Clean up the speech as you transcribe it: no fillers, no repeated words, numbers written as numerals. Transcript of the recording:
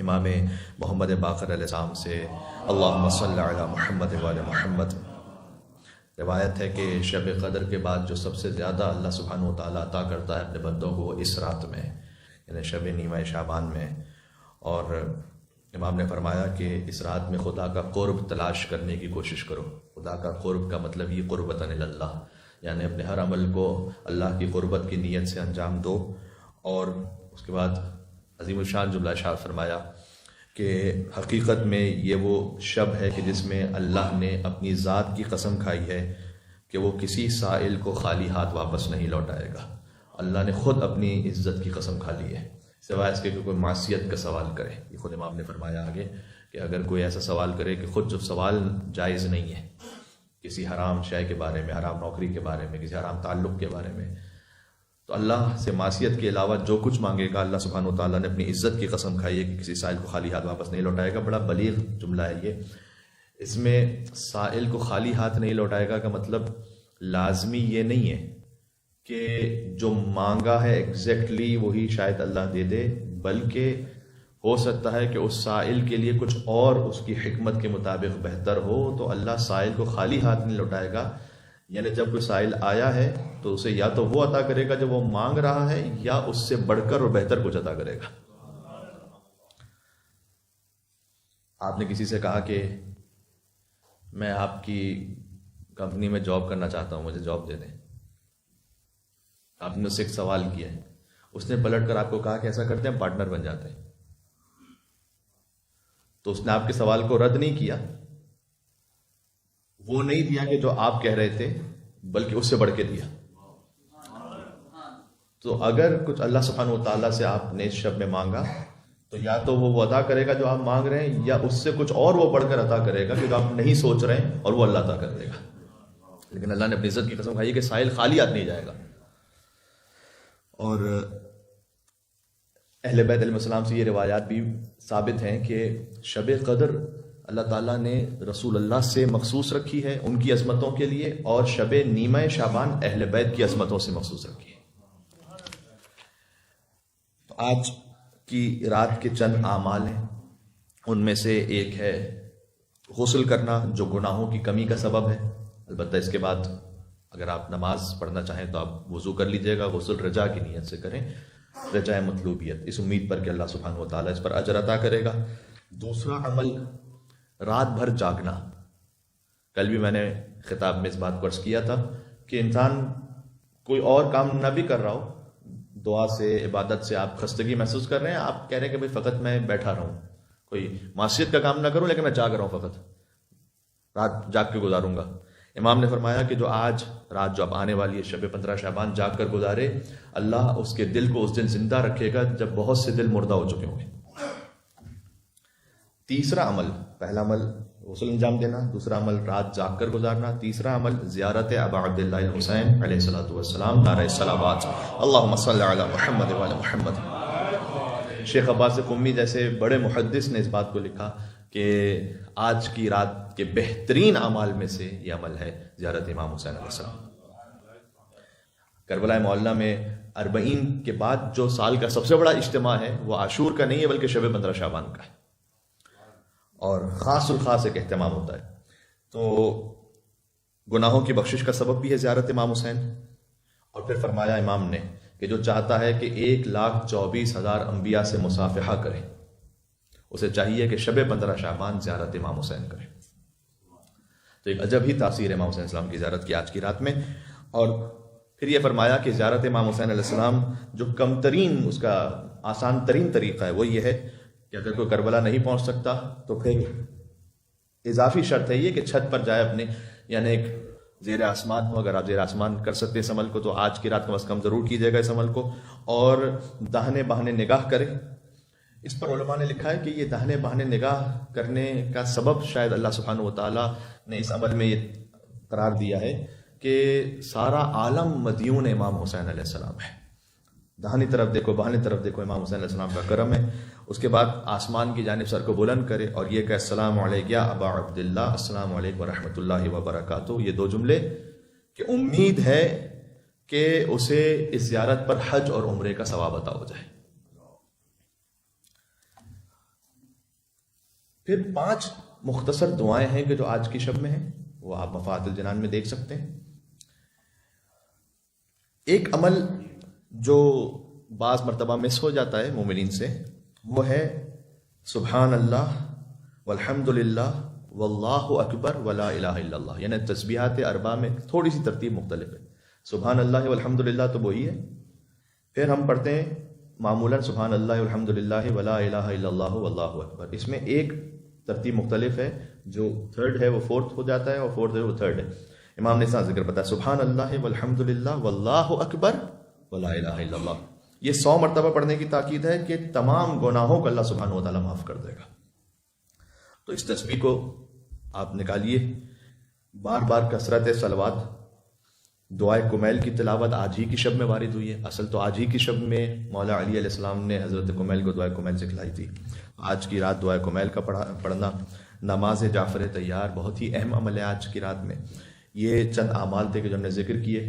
امام محمد باقر علیہ السلام سے اللہم صلی علی محمد وعلی محمد۔ روایت ہے کہ شب قدر کے بعد جو سب سے زیادہ اللہ سبحانہ و تعالیٰ عطا کرتا ہے اپنے بندوں کو اس رات میں، یعنی شب نیمہ شعبان میں، اور امام نے فرمایا کہ اس رات میں خدا کا قرب تلاش کرنے کی کوشش کرو۔ خدا کا قرب کا مطلب یہ قربتاً اللہ، یعنی اپنے ہر عمل کو اللہ کی قربت کی نیت سے انجام دو۔ اور اس کے بعد عظیم الشان جملہ ارشاد فرمایا کہ حقیقت میں یہ وہ شب ہے کہ جس میں اللہ نے اپنی ذات کی قسم کھائی ہے کہ وہ کسی سائل کو خالی ہاتھ واپس نہیں لوٹائے گا۔ اللہ نے خود اپنی عزت کی قسم کھا لی ہے، سوائے اس کے کہ کوئی معصیت کا سوال کرے۔ یہ خود امام نے فرمایا آگے کہ اگر کوئی ایسا سوال کرے کہ خود جو سوال جائز نہیں ہے، کسی حرام شے کے بارے میں، حرام نوکری کے بارے میں، کسی حرام تعلق کے بارے میں، تو اللہ سے معصیت کے علاوہ جو کچھ مانگے گا اللہ سبحانہ و تعالیٰ نے اپنی عزت کی قسم کھائی ہے کہ کسی سائل کو خالی ہاتھ واپس نہیں لوٹائے گا۔ بڑا بلیغ جملہ ہے یہ۔ اس میں سائل کو خالی ہاتھ نہیں لوٹائے گا کا مطلب لازمی یہ نہیں ہے کہ جو مانگا ہے ایگزیکٹلی وہی شاید اللہ دے دے، بلکہ ہو سکتا ہے کہ اس سائل کے لیے کچھ اور اس کی حکمت کے مطابق بہتر ہو، تو اللہ سائل کو خالی ہاتھ نہیں لوٹائے گا۔ یعنی جب کوئی سائل آیا ہے تو اسے یا تو وہ عطا کرے گا جو وہ مانگ رہا ہے، یا اس سے بڑھ کر اور بہتر کچھ عطا کرے گا۔ آپ نے کسی سے کہا کہ میں آپ کی کمپنی میں جاب کرنا چاہتا ہوں، مجھے جاب دے دیں۔ آپ نے اس سے ایک سوال کیا ہے، اس نے پلٹ کر آپ کو کہا کہ ایسا کرتے ہیں پارٹنر بن جاتے ہیں، تو اس نے آپ کے سوال کو رد نہیں کیا، وہ نہیں دیا کہ جو آپ کہہ رہے تھے، بلکہ اس سے بڑھ کے دیا۔ تو اگر کچھ اللہ سبحانہ و تعالیٰ سے آپ نے اس شب میں مانگا تو یا تو وہ عطا کرے گا جو آپ مانگ رہے ہیں، یا اس سے کچھ اور وہ بڑھ کر عطا کرے گا کہ جو آپ نہیں سوچ رہے ہیں، اور وہ اللہ عطا کر دے گا۔ لیکن اللہ نے اپنی عزت کی قسم کھائی کہ سائل خالی ہاتھ نہیں جائے گا۔ اور اہل بیت علیہ السلام سے یہ روایات بھی ثابت ہیں کہ شب قدر اللہ تعالیٰ نے رسول اللہ سے مخصوص رکھی ہے ان کی عظمتوں کے لیے، اور شب نیمہ شعبان اہل بیت کی عظمتوں سے مخصوص رکھی ہے۔ تو آج کی رات کے چند اعمال ہیں، ان میں سے ایک ہے غسل کرنا، جو گناہوں کی کمی کا سبب ہے۔ البتہ اس کے بعد اگر آپ نماز پڑھنا چاہیں تو آپ وضو کر لیجئے گا، غسل رجا کی نیت سے کریں، رجا مطلوبیت، اس امید پر کہ اللہ سبحانہ و تعالیٰ اس پر اجر عطا کرے گا۔ دوسرا عمل رات بھر جاگنا۔ کل بھی میں نے خطاب میں اس بات کو عرض کیا تھا کہ انسان کوئی اور کام نہ بھی کر رہا ہو، دعا سے، عبادت سے آپ خستگی محسوس کر رہے ہیں، آپ کہہ رہے ہیں کہ بھئی فقط میں بیٹھا رہوں، کوئی معصیت کا کام نہ کروں، لیکن میں جاگ رہا ہوں، فقط رات جاگ کے گزاروں گا۔ امام نے فرمایا کہ جو آج رات جو اب آنے والی ہے شب 15 شعبان جاگ کر گزارے، اللہ اس کے دل کو اس دن زندہ رکھے گا جب بہت سے دل مردہ ہو چکے ہوں گے۔ تیسرا عمل، پہلا عمل غسل انجام دینا، دوسرا عمل رات جاگ کر گزارنا، تیسرا عمل زیارت ابا عبداللہ الحسین علیہ الصلوۃ والسلام، نعرہ صلوات، اللہم صلی علی محمد وعلی محمد۔ شیخ عباس قمی جیسے بڑے محدث نے اس بات کو لکھا کہ آج کی رات کے بہترین اعمال میں سے یہ عمل ہے زیارت امام حسین علیہ السلام۔ کربلا معلیٰ میں 40 کے بعد جو سال کا سب سے بڑا اجتماع ہے وہ عاشور کا نہیں ہے بلکہ شب 15 شعبان کا ہے، اور خاص الخاص ایک اہتمام ہوتا ہے۔ تو گناہوں کی بخشش کا سبب بھی ہے زیارت امام حسین۔ اور پھر فرمایا امام نے کہ جو چاہتا ہے کہ 1,24,000 انبیاء سے مصافحہ کرے، اسے چاہیے کہ شب 15 شعبان زیارت امام حسین کرے۔ تو ایک عجب ہی تاثیر امام حسین علیہ السلام کی زیارت کی آج کی رات میں۔ اور پھر یہ فرمایا کہ زیارت امام حسین علیہ السلام جو کم ترین، اس کا آسان ترین طریقہ ہے وہ یہ ہے کہ اگر کوئی کربلا نہیں پہنچ سکتا تو پھر اضافی شرط ہے یہ کہ چھت پر جائے اپنے، یعنی ایک زیر آسمان ہو۔ اگر آپ زیر آسمان کر سکتے اس عمل کو تو آج کی رات کم از کم ضرور کیجیے گا اس عمل کو، اور داہنے باہنے نگاہ کرے۔ اس پر علماء نے لکھا ہے کہ یہ داہنے باہنے نگاہ کرنے کا سبب شاید اللہ سبحانہ و تعالیٰ نے اس عمل میں یہ قرار دیا ہے کہ سارا عالم مدیون امام حسین علیہ السلام ہے۔ داہنی طرف دیکھو، بہانی طرف دیکھو، امام حسین علیہ السلام کا کرم ہے۔ اس کے بعد آسمان کی جانب سر کو بلند کرے اور یہ کہ السلام علیک یا ابا عبداللہ، السلام علیکم ورحمۃ اللہ وبرکاتہ۔ یہ 2 جملے کہ امید ہے کہ اسے اس زیارت پر حج اور عمرے کا ثواب عطا ہو جائے۔ پھر 5 مختصر دعائیں ہیں کہ جو آج کی شب میں ہیں، وہ آپ مفاتح الجنان میں دیکھ سکتے ہیں۔ ایک عمل جو بعض مرتبہ مس ہو جاتا ہے مومنین سے، وہ ہے سبحان اللہ والحمد للہ واللہ اکبر ولا الہ الا اللہ، یعنی تسبیحات اربع میں تھوڑی سی ترتیب مختلف ہے۔ سبحان اللہ والحمد للہ تو وہی ہے، پھر ہم پڑھتے ہیں معمولاً سبحان اللہ والحمد للہ ولا الہ الا اللہ واللہ اکبر، اس میں ایک ترتیب مختلف ہے، جو تھرڈ ہے وہ فورتھ ہو جاتا ہے اور فورتھ ہے وہ تھرڈ ہے۔ امام نے اس کا ذکر پتا ہے سبحان اللہ والحمد للہ واللہ اکبر ولا الہ الا اللہ، یہ 100 مرتبہ پڑھنے کی تاکید ہے کہ تمام گناہوں کو اللہ سبحانہ و تعالیٰ معاف کر دے گا۔ تو اس تسبیح کو آپ نکالیے، بار بار کثرت صلوات، دعائے کمیل کی تلاوت آج ہی کی شب میں وارد ہوئی ہے، اصل تو آج ہی کی شب میں مولا علی علیہ السلام نے حضرت کمیل کو دعائے کمیل سکھلائی تھی۔ آج کی رات دعائے کمیل کا پڑھنا، نماز جعفر طیار بہت ہی اہم عمل ہے آج کی رات میں۔ یہ چند اعمال تھے کہ جو ہم نے ذکر کیے۔